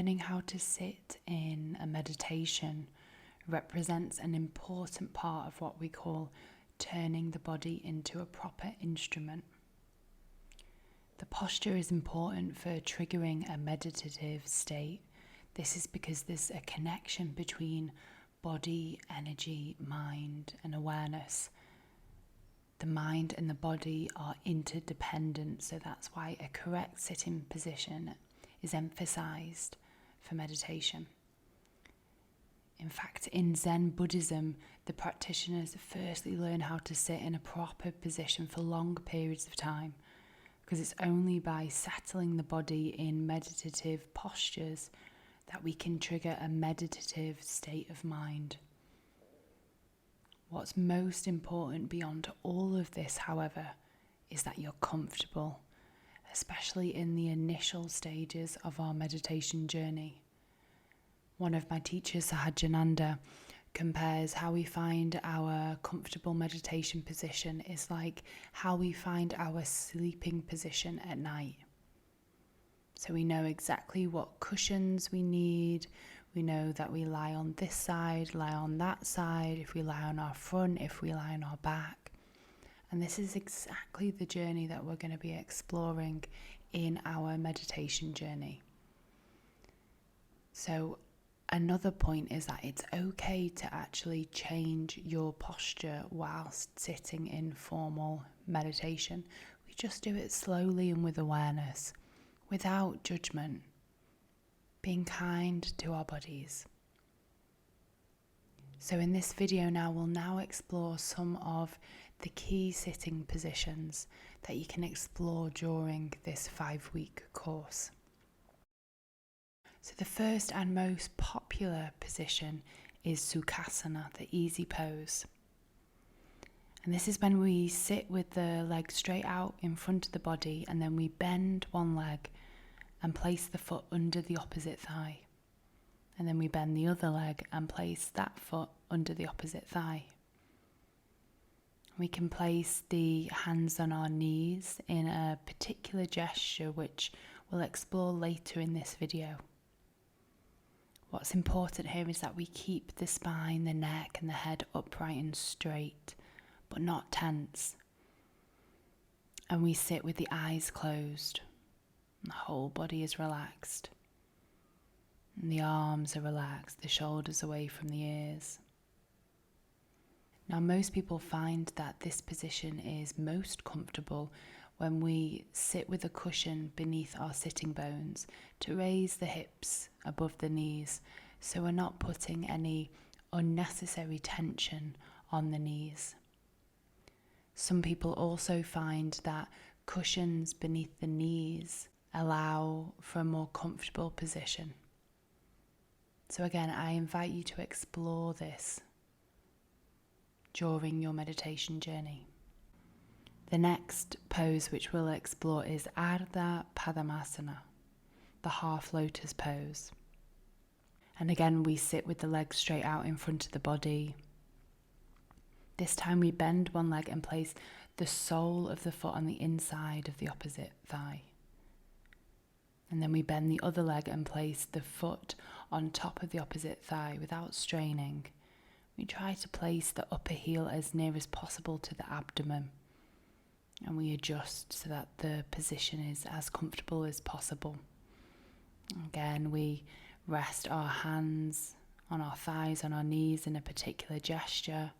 learning how to sit in a meditation represents an important part of what we call turning the body into a proper instrument. The posture is important for triggering a meditative state. This is because there's a connection between body, energy, mind, and awareness. The mind and the body are interdependent, so that's why a correct sitting position is emphasized for meditation. In fact, in Zen Buddhism, the practitioners firstly learn how to sit in a proper position for long periods of time, because it's only by settling the body in meditative postures that we can trigger a meditative state of mind. What's most important beyond all of this, however, is that you're comfortable, especially in the initial stages of our meditation journey. One of my teachers, Sahajananda, compares how we find our comfortable meditation position is like how we find our sleeping position at night. So we know exactly what cushions we need. We know that we lie on this side, lie on that side, if we lie on our front, if we lie on our back. And this is exactly the journey that we're going to be exploring in our meditation journey. So another point is that it's okay to actually change your posture whilst sitting in formal meditation. We just do it slowly and with awareness, without judgment, being kind to our bodies. So in this video we'll now explore some of the key sitting positions that you can explore during this 5-week course. So the first and most popular position is Sukhasana, the easy pose. And this is when we sit with the leg straight out in front of the body, and then we bend one leg and place the foot under the opposite thigh. And then we bend the other leg and place that foot under the opposite thigh. We can place the hands on our knees in a particular gesture which we'll explore later in this video. What's important here is that we keep the spine, the neck and the head upright and straight, but not tense. And we sit with the eyes closed. The whole body is relaxed. And the arms are relaxed, the shoulders away from the ears. Now, most people find that this position is most comfortable when we sit with a cushion beneath our sitting bones to raise the hips above the knees, so we're not putting any unnecessary tension on the knees. Some people also find that cushions beneath the knees allow for a more comfortable position. So again, I invite you to explore this during your meditation journey. The next pose which we'll explore is Ardha Padmasana, the half lotus pose. And again, we sit with the legs straight out in front of the body. This time we bend one leg and place the sole of the foot on the inside of the opposite thigh. And then we bend the other leg and place the foot on top of the opposite thigh without straining. We try to place the upper heel as near as possible to the abdomen, and we adjust so that the position is as comfortable as possible. Again, we rest our hands on our thighs, on our knees in a particular gesture.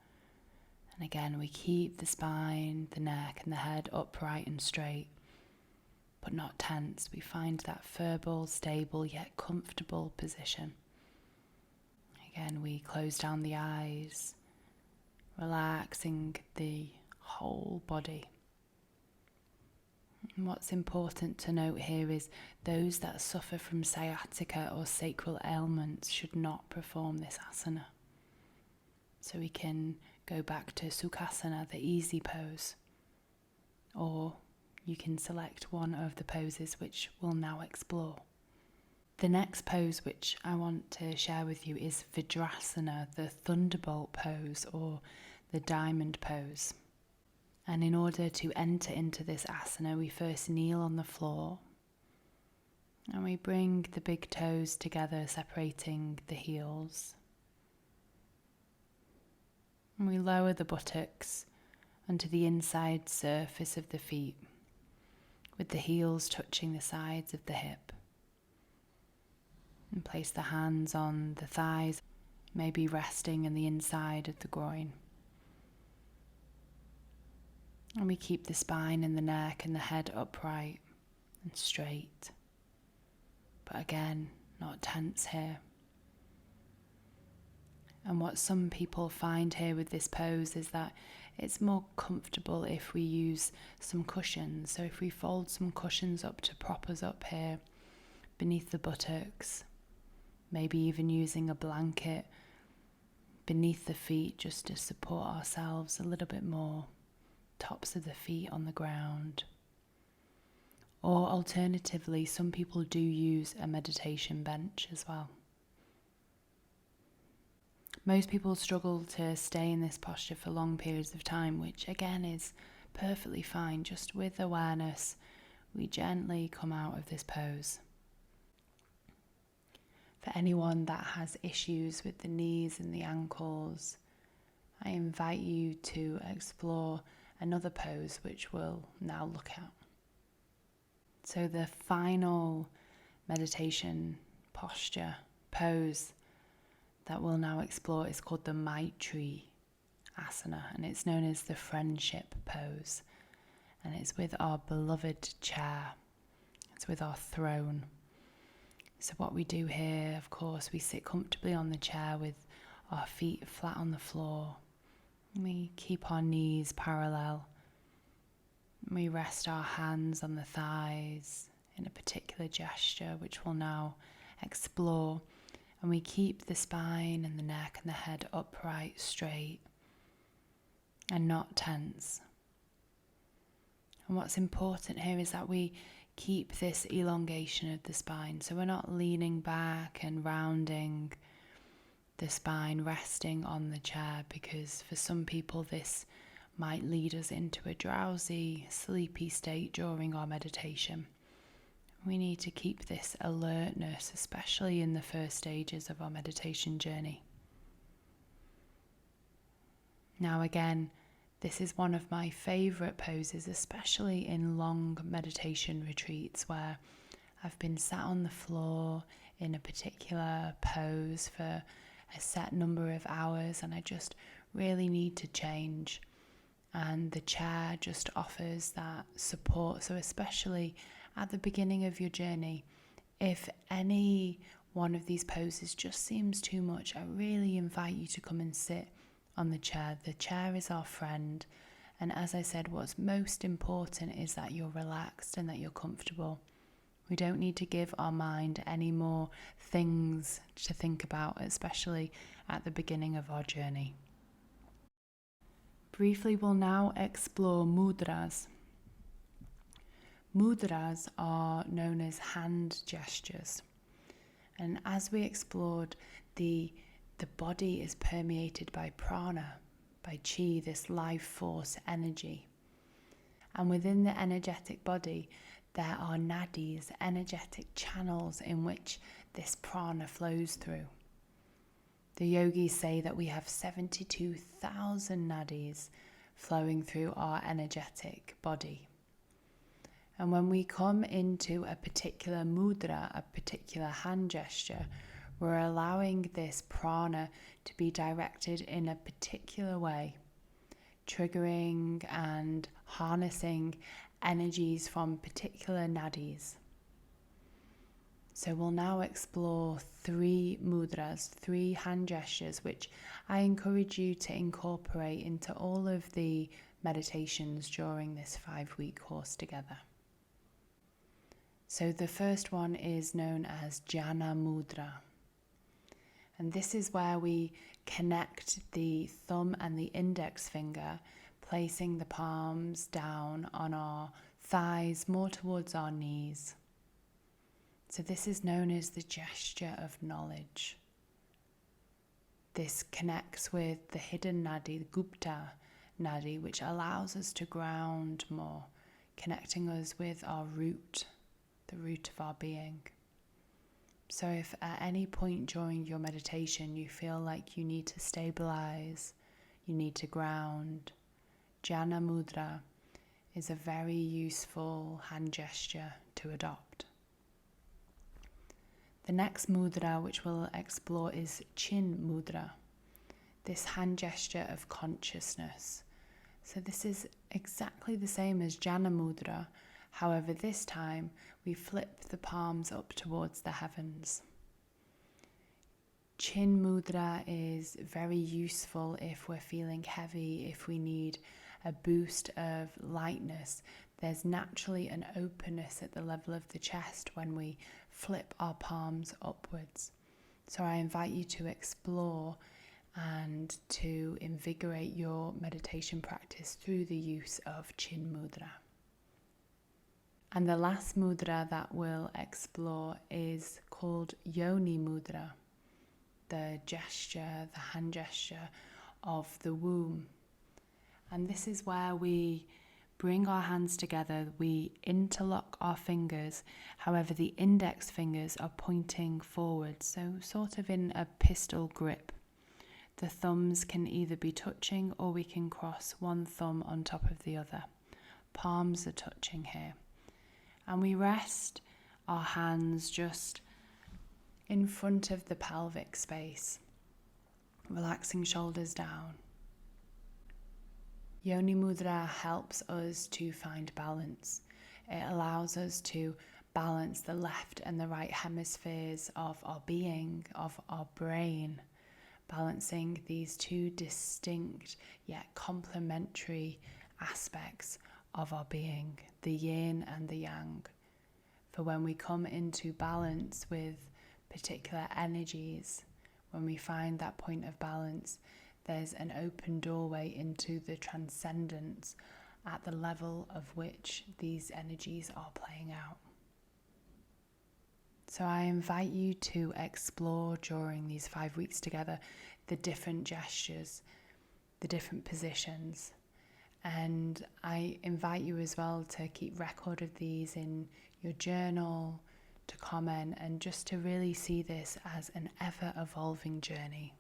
And again, we keep the spine, the neck and the head upright and straight, but not tense. We find that verbal, stable yet comfortable position. Again, we close down the eyes, relaxing the whole body. And what's important to note here is those that suffer from sciatica or sacral ailments should not perform this asana. So we can go back to Sukhasana, the easy pose, or you can select one of the poses which we'll now explore. The next pose which I want to share with you is Vajrasana, the thunderbolt pose or the diamond pose. And in order to enter into this asana, we first kneel on the floor. And we bring the big toes together, separating the heels. And we lower the buttocks onto the inside surface of the feet, with the heels touching the sides of the hip. And place the hands on the thighs, maybe resting in the inside of the groin. And we keep the spine and the neck and the head upright and straight. But again, not tense here. And what some people find here with this pose is that it's more comfortable if we use some cushions. So if we fold some cushions up to prop us up here beneath the buttocks, maybe even using a blanket beneath the feet just to support ourselves a little bit more, tops of the feet on the ground. Or alternatively, some people do use a meditation bench as well. Most people struggle to stay in this posture for long periods of time, which again is perfectly fine. Just with awareness, we gently come out of this pose. For anyone that has issues with the knees and the ankles, I invite you to explore another pose which we'll now look at. So the final meditation posture, pose that we'll now explore is called the Maitri Asana, and it's known as the friendship pose. And it's with our beloved chair. It's with our throne. So what we do here, of course, we sit comfortably on the chair with our feet flat on the floor. We keep our knees parallel. We rest our hands on the thighs in a particular gesture, which we'll now explore. And we keep the spine and the neck and the head upright, straight, and not tense. And what's important here is that we keep this elongation of the spine. So we're not leaning back and rounding the spine, resting on the chair, because for some people this might lead us into a drowsy, sleepy state during our meditation. We need to keep this alertness, especially in the first stages of our meditation journey. Now again, this is one of my favorite poses, especially in long meditation retreats where I've been sat on the floor in a particular pose for a set number of hours and I just really need to change. And the chair just offers that support. So especially at the beginning of your journey, if any one of these poses just seems too much, I really invite you to come and sit on the chair. The chair is our friend. And as I said, what's most important is that you're relaxed and that you're comfortable. We don't need to give our mind any more things to think about, especially at the beginning of our journey. Briefly, we'll now explore mudras. Mudras are known as hand gestures. And as we explored, the body is permeated by prana, by chi, this life force energy. And within the energetic body, there are nadis, energetic channels in which this prana flows through. The yogis say that we have 72,000 nadis flowing through our energetic body. And when we come into a particular mudra, a particular hand gesture, we're allowing this prana to be directed in a particular way, triggering and harnessing energies from particular nadis. So we'll now explore 3 mudras, 3 hand gestures, which I encourage you to incorporate into all of the meditations during this 5-week course together. So the first one is known as Jhana Mudra. And this is where we connect the thumb and the index finger, placing the palms down on our thighs, more towards our knees. So this is known as the gesture of knowledge. This connects with the hidden nadi, the Gupta nadi, which allows us to ground more, connecting us with our root, the root of our being. So if at any point during your meditation you feel like you need to stabilize, you need to ground, Jhana Mudra is a very useful hand gesture to adopt. The next mudra which we'll explore is Chin Mudra, this hand gesture of consciousness. So this is exactly the same as Jhana Mudra, however this time we flip the palms up towards the heavens. Chin Mudra is very useful if we're feeling heavy, if we need a boost of lightness. There's naturally an openness at the level of the chest when we flip our palms upwards. So I invite you to explore and to invigorate your meditation practice through the use of Chin Mudra. And the last mudra that we'll explore is called Yoni Mudra, the gesture, the hand gesture of the womb. And this is where we bring our hands together, we interlock our fingers, however the index fingers are pointing forward, so sort of in a pistol grip. The thumbs can either be touching or we can cross one thumb on top of the other. Palms are touching here. And we rest our hands just in front of the pelvic space, relaxing shoulders down. Yoni Mudra helps us to find balance. It allows us to balance the left and the right hemispheres of our being, of our brain, balancing these two distinct yet complementary aspects of our being, the yin and the yang. For when we come into balance with particular energies, when we find that point of balance, there's an open doorway into the transcendence at the level of which these energies are playing out. So I invite you to explore during these 5 weeks together the different gestures, the different positions, and I invite you as well to keep record of these in your journal, to comment, and just to really see this as an ever-evolving journey.